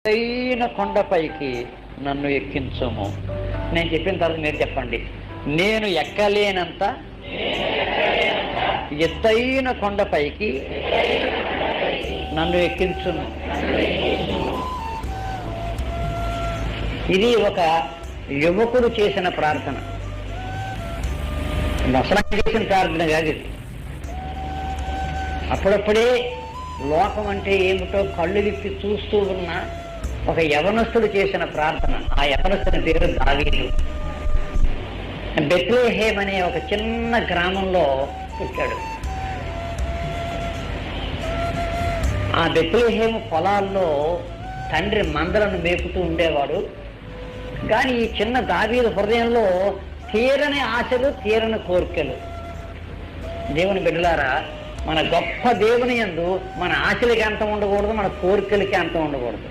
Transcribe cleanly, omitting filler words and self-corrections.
ఎత్తైన కొండపైకి నన్ను ఎక్కించుము. నేను చెప్పిన తర్వాత మీరు చెప్పండి. నేను ఎక్కలేనంత ఎత్తైన కొండపైకి నన్ను ఎక్కించును. ఇది ఒక యువకుడు చేసిన ప్రార్థన, ముసలాయన చేసిన ప్రార్థన కాదు ఇది. అప్పుడప్పుడే లోకం అంటే ఏమిటో కళ్ళు విప్పి చూస్తూ ఉన్న ఒక యవనస్తుడు చేసిన ప్రార్థన. ఆ యవనస్తుని పేరు దావీదు. బెత్లెహేమ్ అనే ఒక చిన్న గ్రామంలో పుట్టాడు. ఆ బెత్లెహేమ్ పొలాల్లో తండ్రి మందలను మేపుతూ ఉండేవాడు. కానీ ఈ చిన్న దావీదు హృదయంలో తీరని ఆశలు, తీరని కోరికలు. దేవుని బిడ్డలారా, మన గొప్ప దేవుని యందు మన ఆశలకి అంతం ఉండకూడదు, మన కోరికలకి అంతం ఉండకూడదు.